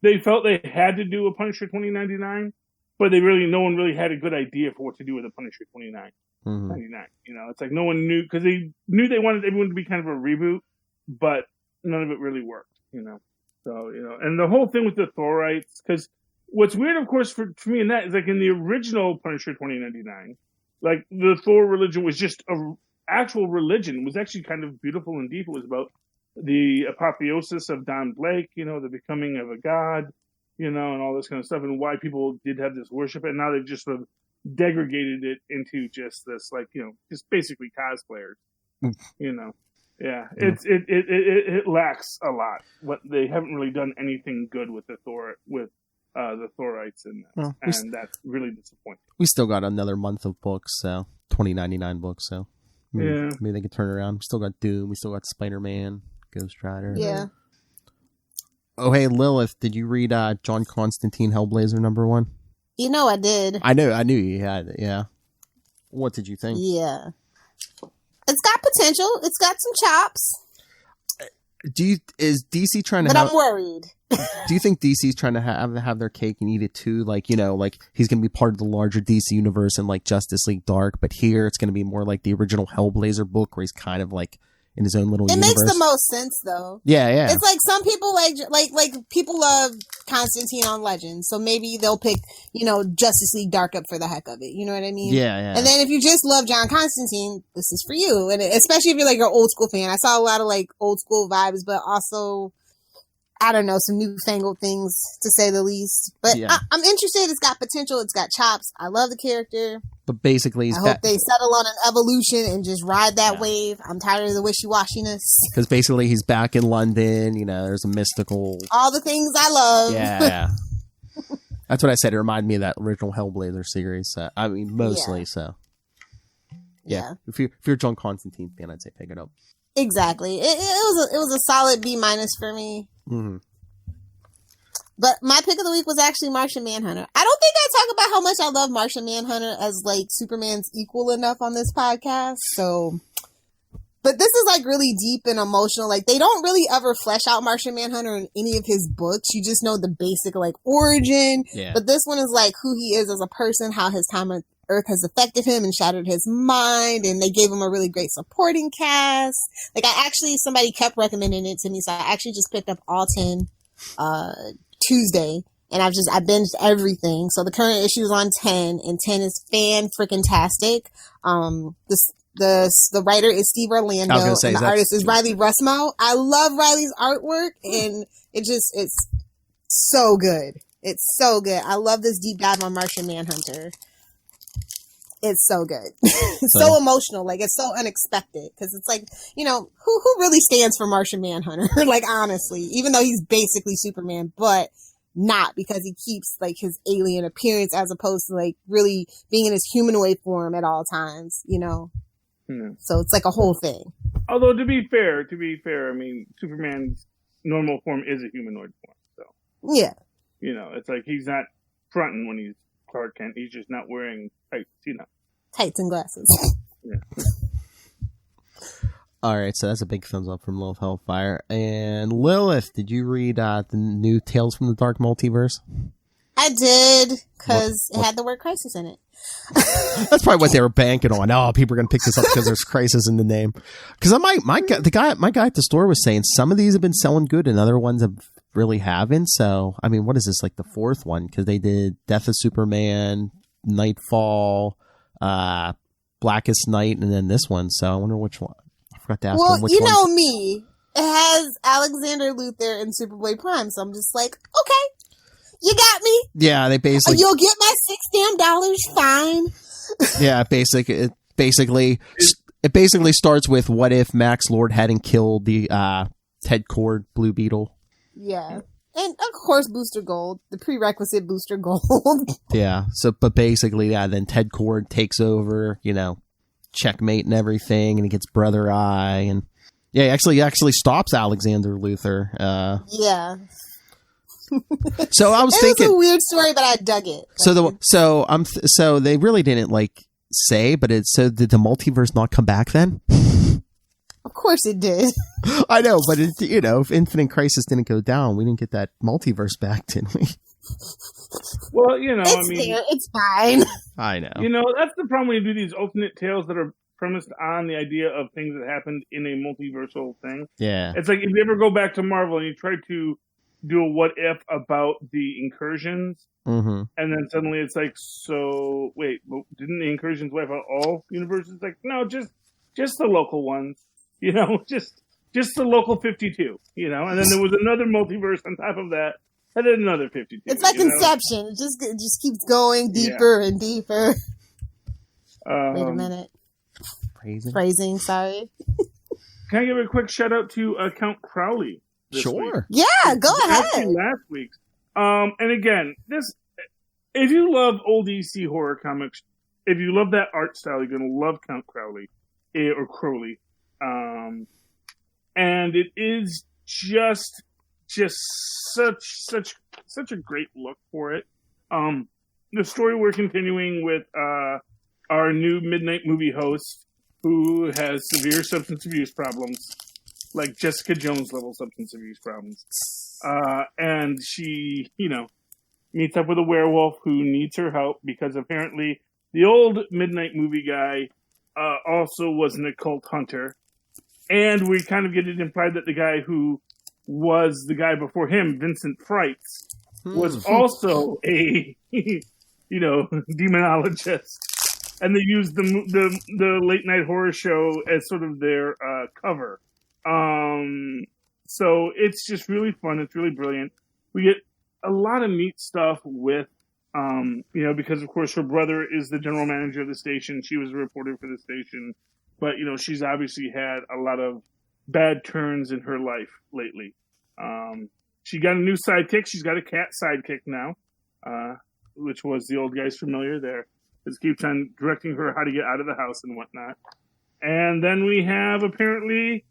G: they felt they had to do a Punisher 2099, but no one really had a good idea for what to do with a Punisher 2099. You know, it's like no one knew, because they knew they wanted everyone to be kind of a reboot, but none of it really worked. You know, so and the whole thing with the Thorites, because what's weird, of course, for me in that is like in the original Punisher 2099, like the Thor religion was just a actual religion. It was actually kind of beautiful and deep. It was about the apotheosis of Don Blake, the becoming of a god, and all this kind of stuff, and why people did have this worship. And now they've just sort of degraded it into just this, like, just basically cosplayers, Yeah, it lacks a lot. What they haven't really done anything good with the Thorites in that, and that's really disappointing.
A: We still got another month of books, so 2099 books, so maybe they can turn it around. We still got Doom, we still got Spider-Man, Ghost Rider.
H: Yeah.
A: Oh, hey, Lilith, did you read John Constantine Hellblazer #1?
H: I did.
A: I knew you had it, yeah. What did you think?
H: Yeah. It's got potential. It's got some chops.
A: Is DC trying to
H: But I'm worried.
A: Do you think DC's trying to have their cake and eat it too? Like, like he's going to be part of the larger DC universe and like Justice League Dark, but here it's going to be more like the original Hellblazer book where he's kind of like in his own little universe. It makes
H: the most sense though.
A: Yeah.
H: It's like some people like people love Constantine on Legends, so maybe they'll pick, Justice League Dark up for the heck of it. You know what I mean?
A: Yeah.
H: And then if you just love John Constantine, this is for you. And especially if you're like an old school fan. I saw a lot of like old school vibes, but also, I don't know, some newfangled things to say the least. But yeah. I'm interested. It's got potential. It's got chops. I love the character.
A: But basically,
H: I hope they settle on an evolution and just ride that wave. I'm tired of the wishy-washiness.
A: Because basically, he's back in London. There's a mystical...
H: All the things I love.
A: Yeah. That's what I said. It reminded me of that original Hellblazer series. I mean, mostly, so... Yeah. If you're a John Constantine fan, I'd say pick it up.
H: Exactly. It was a solid B- for me.
A: Mm-hmm.
H: But my pick of the week was actually Martian Manhunter. I don't think I talk about how much I love Martian Manhunter as like Superman's equal enough on this podcast. So, but this is like really deep and emotional. Like they don't really ever flesh out Martian Manhunter in any of his books. You just know the basic like origin.
A: Yeah.
H: But this one is like who he is as a person, how his time on Earth has affected him and shattered his mind, and they gave him a really great supporting cast. Like somebody kept recommending it to me, so I actually just picked up all 10 Tuesday, and I binged everything. So the current issue is on 10, and 10 is fan-freaking-tastic. The writer is Steve Orlando, and the artist is Riley Russmo. I love Riley's artwork, and it's so good. It's so good. I love this deep dive on Martian Manhunter. It's so good. It's so emotional. Like, it's so unexpected. Because it's like, who really stands for Martian Manhunter? Like, honestly. Even though he's basically Superman. But not, because he keeps, like, his alien appearance as opposed to, like, really being in his humanoid form at all times, So it's like a whole thing.
G: Although, to be fair, I mean, Superman's normal form is a humanoid form. So
H: yeah.
G: It's like he's not fronting when he's Clark Kent. He's just not wearing tights,
H: Tights and glasses.
G: Yeah.
A: All right, so that's a big thumbs up from Lilith Hellfire. And Lilith, did you read the new Tales from the Dark Multiverse?
H: I did, because it had the word crisis in it.
A: That's probably what they were banking on. Oh, people are going to pick this up because there's crisis in the name. Because my guy at the store was saying some of these have been selling good and other ones really haven't. So, I mean, what is this, like the fourth one? Because they did Death of Superman, Nightfall, Blackest Night, and then this one. So I wonder which one. I forgot to ask them which one.
H: Well, me. It has Alexander Luthor and Superboy Prime, so I'm just like, okay, you got me.
A: Yeah, they basically...
H: You'll get my $6 fine.
A: Yeah, it basically starts with what if Max Lord hadn't killed the Ted Kord, Blue Beetle.
H: Yeah. And of course, Booster Gold, the prerequisite Booster Gold.
A: Yeah. So, but basically, yeah, then Ted Kord takes over, checkmate and everything, and he gets Brother Eye, and yeah, he actually stops Alexander Luthor.
H: Yeah.
A: So I was thinking,
H: it was a weird story, but I dug it.
A: So they really didn't say, but so did the multiverse not come back then?
H: Of course it did.
A: I know, but if Infinite Crisis didn't go down, we didn't get that multiverse back, did we?
G: Well,
H: it's fine.
A: I know.
G: That's the problem when you do these alternate tales that are premised on the idea of things that happened in a multiversal thing.
A: Yeah.
G: It's like if you ever go back to Marvel and you try to do a what if about the incursions,
A: mm-hmm.
G: and then suddenly it's like, so wait, didn't the incursions wipe out all universes? Like, no, just the local ones, just the local 52, and then there was another multiverse on top of that, and then another 52.
H: It's like Inception. It just keeps going deeper and deeper. Wait a minute. Phrasing, sorry.
G: Can I give a quick shout out to Count Crowley?
A: Sure.
G: Week?
H: Yeah, go ahead.
G: Actually, last week's. And again, if you love old DC horror comics, if you love that art style, you're going to love Count Crowley or Crowley. And it is just such a great look for it. The story we're continuing with our new midnight movie host, who has severe substance abuse problems, like Jessica Jones level substance abuse problems. And she, meets up with a werewolf who needs her help because apparently the old midnight movie guy also was an occult hunter. And we kind of get it implied that the guy who was the guy before him, Vincent Freitz, was also a, demonologist. And they used the late night horror show as sort of their cover. So it's just really fun. It's really brilliant. We get a lot of neat stuff with, because of course her brother is the general manager of the station. She was a reporter for the station, but she's obviously had a lot of bad turns in her life lately. She got a new sidekick. She's got a cat sidekick now, which was the old guy's familiar there. Just keeps on directing her how to get out of the house and whatnot. And then we have apparently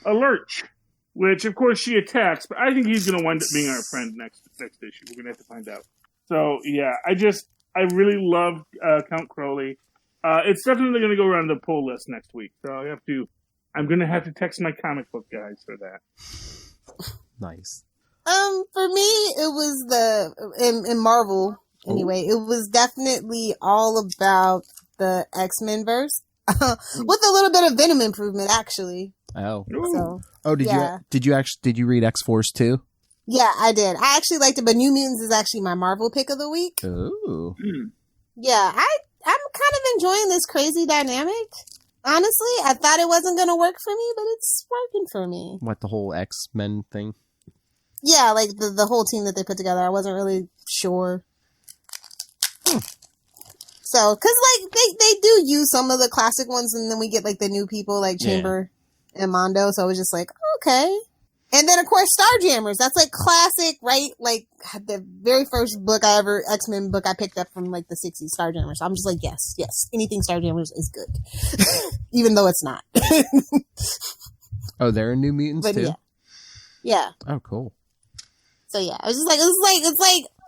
G: a Lurch, which of course she attacks, but I think he's going to wind up being our friend next issue. We're going to have to find out. So yeah, I really love Count Crowley. It's definitely going to go around the pull list next week. So I'm going to have to text my comic book guys for that.
A: Nice.
H: For me, it was in Marvel. Anyway, it was definitely all about the X-Men verse, with a little bit of Venom improvement, actually.
A: Oh,
H: so,
A: did you read X-Force too?
H: Yeah, I did. I actually liked it, but New Mutants is actually my Marvel pick of the week.
A: Ooh.
H: Yeah, I'm kind of enjoying this crazy dynamic. Honestly, I thought it wasn't going to work for me, but it's working for me.
A: What, the whole X-Men thing?
H: Yeah, like the whole team that they put together. I wasn't really sure. So, because they do use some of the classic ones, and then we get the new people like Chamber and Mondo. So I was just like, okay. And then of course Starjammers. That's classic, right? The very first X-Men book I picked up from the 60s, Starjammers. So I'm just like, yes, anything Starjammers is good, even though it's not.
A: Oh, there are New Mutants too.
H: Yeah.
A: Oh, cool.
H: So yeah, I was just like, it's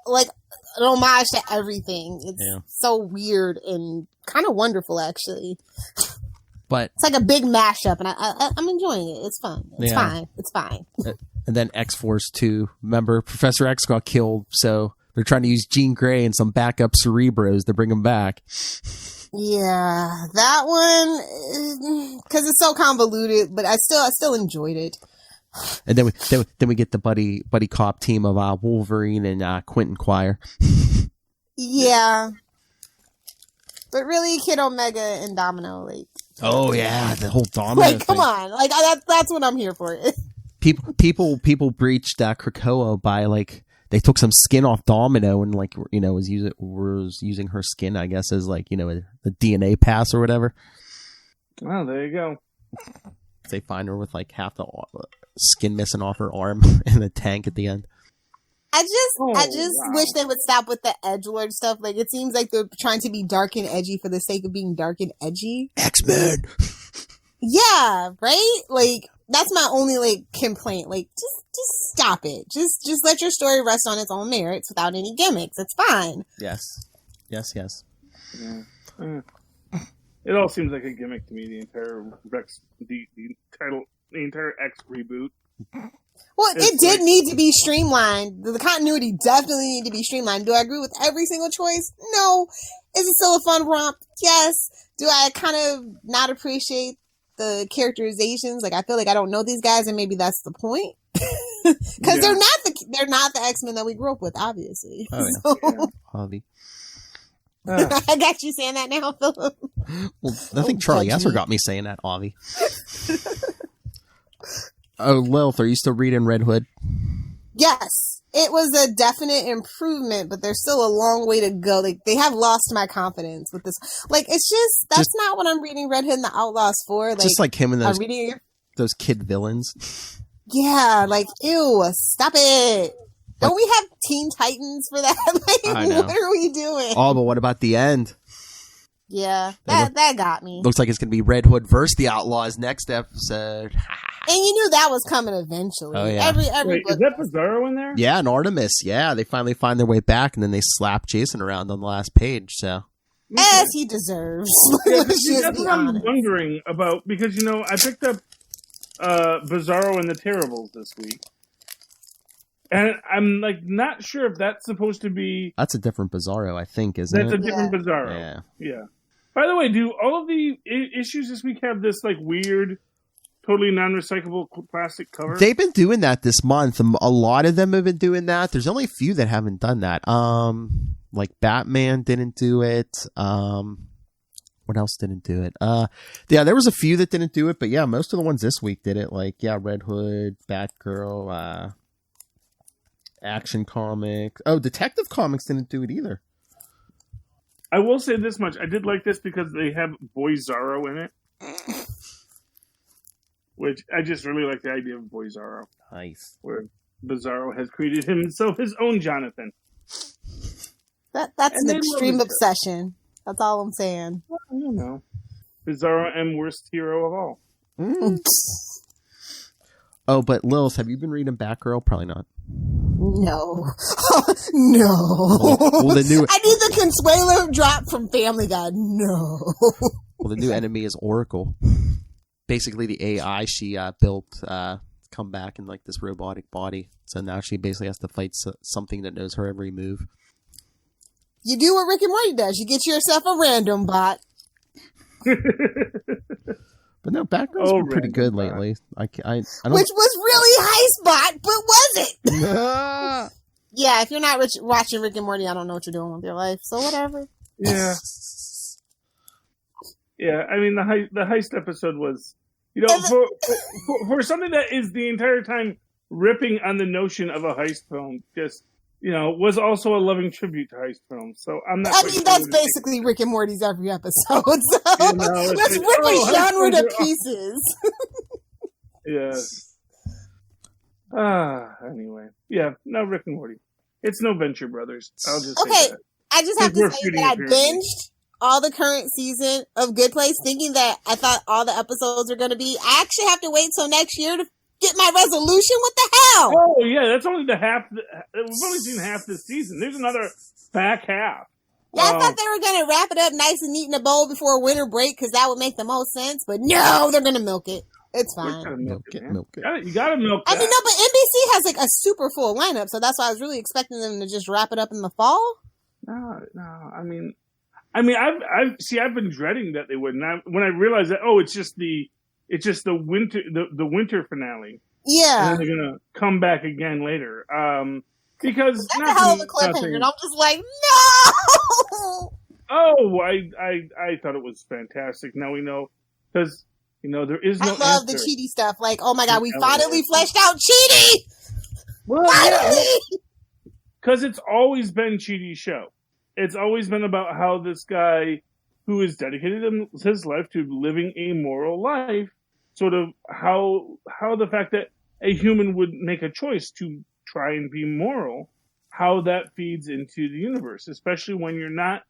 H: like an homage to everything. It's so weird and kind of wonderful, actually.
A: But
H: it's like a big mashup, and I'm enjoying it. It's fun. It's fine. It's fine.
A: And then X-Force 2. Remember, Professor X got killed, so they're trying to use Jean Grey and some backup Cerebros to bring him back.
H: Yeah, that one, because it's so convoluted, but I still enjoyed it.
A: And then we get the buddy cop team of Wolverine and Quentin Quire.
H: Yeah, but really, Kid Omega and Domino,
A: oh yeah, the whole Domino.
H: Come on, that's what I'm here for.
A: people breached Krakoa by they took some skin off Domino and was using her skin, I guess, as the DNA pass or whatever.
G: Well, there you go.
A: they find her with like half the skin missing off her arm in the tank at the end.
H: I just wish they would stop with the edgelord stuff. Like, it seems like they're trying to be dark and edgy for the sake of being dark and edgy.
A: X-Men!
H: Yeah, right? Like, that's my only, like, complaint. Like, just stop it. Just let your story rest on its own merits without any gimmicks. It's fine.
A: Yes.
G: Yeah. It all seems like a gimmick to me, the entire the entire X reboot.
H: Well, it did need to be streamlined. The continuity definitely needed to be streamlined. Do I agree with every single choice? No. Is it still a fun romp? Yes. Do I kind of not appreciate the characterizations? Like, I feel like I don't know these guys, and maybe that's the point. Because they're not the X-Men that we grew up with, obviously.
A: Oh, yeah.
H: So.
A: Avi.
H: I got you saying that now, Philip.
A: Well, I think Charlie Esser got me saying that, Avi. Oh, Lilith, are you still reading Red Hood?
H: Yes. It was a definite improvement, but there's still a long way to go. Like, they have lost my confidence with this. Like, that's not what I'm reading Red Hood and the Outlaws for. Like,
A: just like him and those kid villains.
H: Yeah, like, ew, stop it. Don't we have Teen Titans for that? Like,
A: I know.
H: What are we doing?
A: Oh, but what about the end?
H: Yeah, that got me.
A: Looks like it's going to be Red Hood versus the Outlaws next episode.
H: And you knew that was coming eventually.
A: Oh, yeah.
H: Wait,
G: is that Bizarro in there?
A: Yeah, and Artemis. Yeah, they finally find their way back, and then they slap Jason around on the last page, so.
H: As he deserves.
G: Yeah, that's what I'm wondering about, because, I picked up Bizarro and the Terribles this week. And I'm, like, not sure if that's supposed to be...
A: That's a different Bizarro, I think, isn't it?
G: That's a different Bizarro. Yeah. By the way, do all of the issues this week have this, like, weird, totally non-recyclable plastic cover?
A: They've been doing that this month. A lot of them have been doing that. There's only a few that haven't done that. Like, Batman didn't do it. What else didn't do it? Yeah, there was a few that didn't do it, but yeah, most of the ones this week did it. Like, yeah, Red Hood, Batgirl, Action Comics. Oh, Detective Comics didn't do it either.
G: I will say this much. I did like this because they have Boy Zorro in it. Which, I just really like the idea of Boy Zorro.
A: Nice.
G: Where Bizarro has created himself his own Jonathan.
H: That's an extreme obsession. That's all I'm saying.
G: Well, I don't know. Bizarro and worst hero of all.
A: Oh, but Lilith, have you been reading Batgirl? Probably not.
H: No. No.
A: Well, the new...
H: I need the Consuelo drop from Family Guy. No.
A: Well, the new enemy is Oracle. Basically, the AI she built come back in like this robotic body. So now she basically has to fight something that knows her every move.
H: You do what Rick and Morty does. You get yourself a random bot.
A: But no, Batgirl's been pretty good lately. I don't...
H: Which was really Heistbot, but was it? Yeah, if you're not watching Rick and Morty, I don't know what you're doing with your life. So whatever.
G: Yeah. Yeah, I mean, the heist episode was, for something that is the entire time ripping on the notion of a heist film, just, was also a loving tribute to heist films. So I'm not.
H: I mean, that's basically Rick and Morty's every episode. So let's rip a genre to pieces.
G: Yes. Anyway, yeah, no Rick and Morty. It's no Venture Brothers. I'll just say that.
H: I just have to say that I binged all the current season of Good Place, thinking that I thought all the episodes were going to be. I actually have to wait till next year to get my resolution. What the hell?
G: Oh yeah, that's only the half. We've only seen half this season. There's another back half.
H: Yeah, I thought they were going to wrap it up nice and neat in a bowl before winter break because that would make the most sense. But no, they're going to milk it. It's fine.
A: Milk it.
G: You gotta milk it.
H: I mean, no, but NBC has like a super full lineup, so that's why I was really expecting them to just wrap it up in the fall.
G: No. I mean, I've been dreading that they would. And when I realized that, it's just the winter finale.
H: Yeah,
G: and then they're gonna come back again later. Because
H: that's a hell of a cliffhanger, and I'm just like, no.
G: Oh, I thought it was fantastic. Now we know because. There is no.
H: I love the Cheaty stuff. Like, oh my god, we finally fleshed out Cheaty.
G: Well, finally, because it's always been Cheaty's show. It's always been about how this guy, who has dedicated his life to living a moral life, sort of how the fact that a human would make a choice to try and be moral, how that feeds into the universe, especially when you're not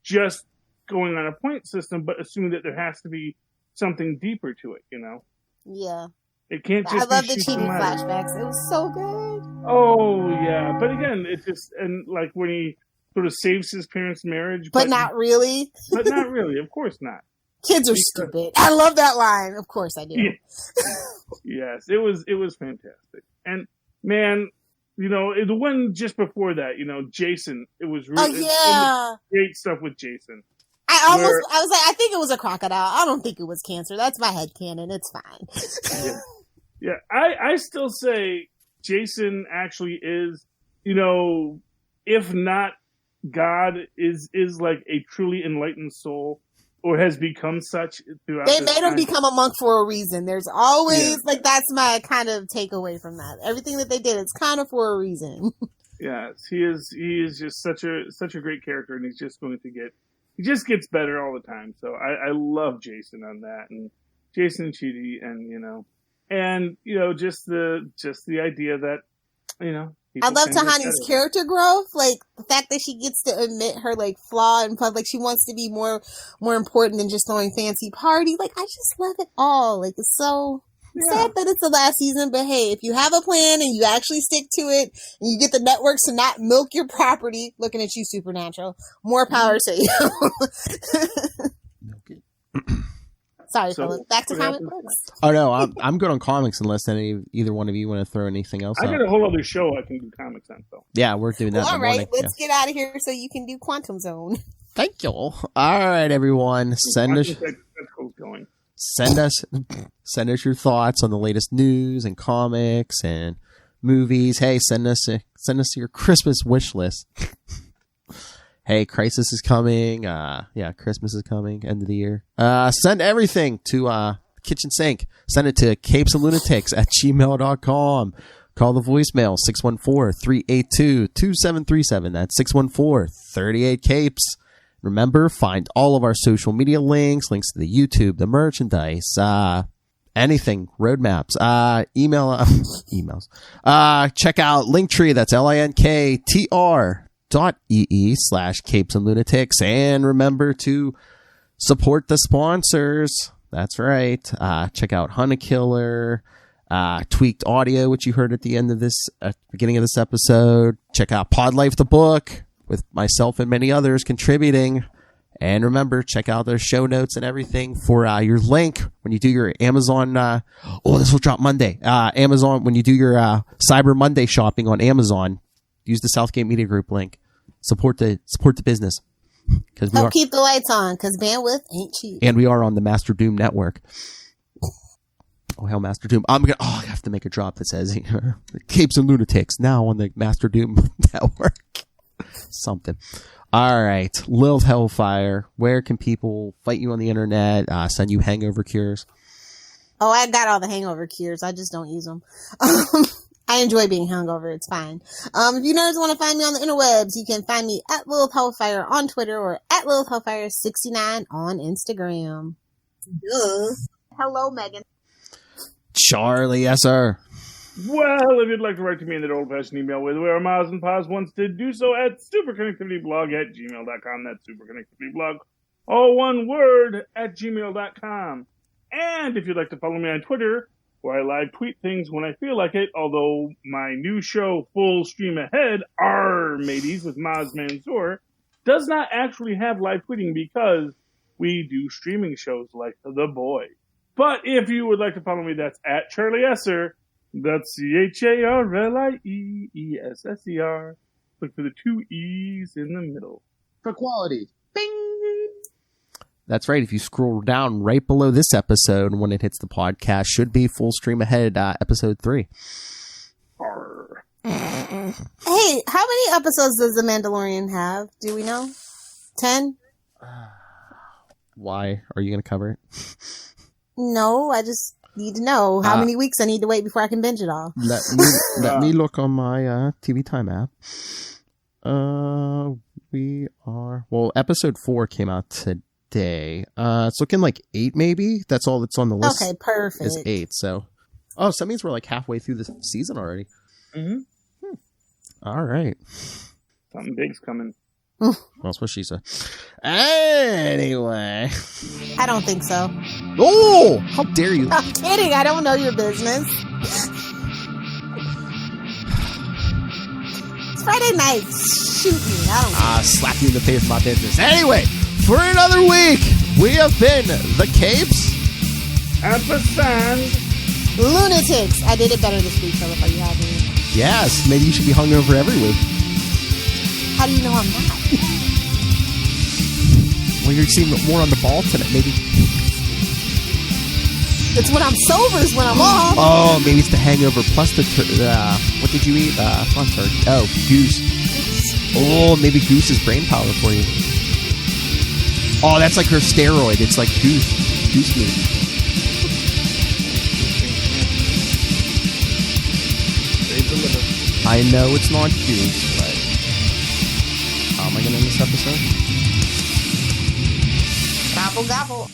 G: just going on a point system, but assuming that there has to be something deeper to it, you know?
H: Yeah.
G: It can't just
H: I love
G: be
H: the cheating flashbacks. It was so good.
G: Oh, yeah. But again, it's just, and like when he sort of saves his parents' marriage.
H: But not really.
G: But not really. Of course not.
H: Kids are stupid. I love that line. Of course I do.
G: Yeah. Yes, it was fantastic. And man, you know, the one just before that, you know, Jason, it was really it was great stuff with Jason.
H: I was like, I think it was a crocodile. I don't think it was cancer. That's my headcanon. It's fine.
G: Yeah. I still say Jason actually is, you know, if not God, is like a truly enlightened soul, or has become such throughout.
H: They made him become a monk for a reason. There's always like, that's my kind of takeaway from that. Everything that they did, it's kind of for a reason.
G: Yes, he is just such a great character, and he's just he just gets better all the time. So I love Jason on that, and Jason Chidi, and you know, just the idea that, you know,
H: I love Tahani's character growth, like the fact that she gets to admit her like flaw and like she wants to be more important than just throwing fancy party. Like, I just love it all. Like, it's so sad that it's the last season, but hey, if you have a plan and you actually stick to it and you get the networks to not milk your property, looking at you, Supernatural, more power to you.
A: Milk it.
H: Sorry, fellas. Back to comic books.
A: Oh no, I'm good on comics unless either one of you want to throw anything else.
G: I got a whole other show I can do comics on. So
A: yeah, we're doing that.
H: All right, let's get out of here so you can do Quantum Zone.
A: Thank you. All right, everyone, send us your thoughts on the latest news and comics and movies. Hey, send us your Christmas wish list. Hey, Crisis is coming. Christmas is coming. End of the year. Send everything to Kitchen Sink. Send it to capesandlunatics@gmail.com. Call the voicemail 614-382-2737. That's 614-38-CAPES. Remember, find all of our social media links to the YouTube, the merchandise, anything, roadmaps, emails. Check out Linktree. That's linktr.ee/capesandlunatics. And remember to support the sponsors. That's right. Check out Hunter Killer, Tweaked Audio, which you heard at the end of this, beginning of this episode. Check out Pod Life the book, with myself and many others contributing. And remember, check out their show notes and everything for your link when you do your Amazon. This will drop Monday. Amazon, when you do your Cyber Monday shopping on Amazon, use the Southgate Media Group link. Support the business.
H: Help keep the lights on, because bandwidth ain't cheap.
A: And we are on the Master Doom Network. Oh, hell, Master Doom. I have to make a drop that says Capes and Lunatics now on the Master Doom Network. Something. All right. Lilith Hellfire. Where can people fight you on the internet? Send you hangover cures?
H: Oh, I got all the hangover cures. I just don't use them. I enjoy being hungover. It's fine. If you nerds want to find me on the interwebs, you can find me at Lilith Hellfire on Twitter or at Lilith Hellfire69 on Instagram. Duh. Hello, Megan.
A: Charlie, yes, sir.
G: Well, if you'd like to write to me in that old-fashioned email way, the way our Miles and Paz once did, do so at superconnectivityblog@gmail.com. That's superconnectivityblog, all one word, @gmail.com. And if you'd like to follow me on Twitter, where I live tweet things when I feel like it, although my new show, Full Stream Ahead, our mateys with Maz Mansour, does not actually have live tweeting because we do streaming shows like The Boy. But if you would like to follow me, that's at Charlie Esser. That's CharlieEsser. Look for the 2 E's in the middle.
J: For quality.
H: Bing!
A: That's right. If you scroll down right below this episode, when it hits the podcast, should be Full Stream Ahead, episode 3.
H: Hey, how many episodes does The Mandalorian have? Do we know? 10?
A: Why? Are you going to cover it?
H: No, I just need to know how many weeks I need to wait before I can binge it all.
A: Let me look on my TV Time app. Episode 4 came out day. It's looking like 8 maybe. That's all that's on the list.
H: Okay, perfect.
A: Is 8. So that means we're like halfway through the season already.
G: Mm-hmm.
A: All right.
G: Something big's coming.
A: Well, that's what she said. Anyway.
H: I don't think so.
A: Oh! How dare you?
H: I'm kidding. I don't know your business. It's Friday night. Shoot me. I don't know.
A: Slap you in the face with my business. Anyway, for another week, we have been the Capes.
G: Ampersand.
H: Lunatics. I did it better this week, Philip. Are you happy?
A: Yes, maybe you should be hungover every week.
H: How do you know I'm not?
A: Well, you seem more on the ball tonight, maybe.
H: It's when I'm sober is when I'm off.
A: Oh, maybe it's the hangover plus the what did you eat? Not turkey. Oh, goose. Oh, maybe goose is brain power for you. Oh, that's like her steroid. It's like goose meat. I know it's not goose, but how am I going to end this episode?
H: Gobble, gobble.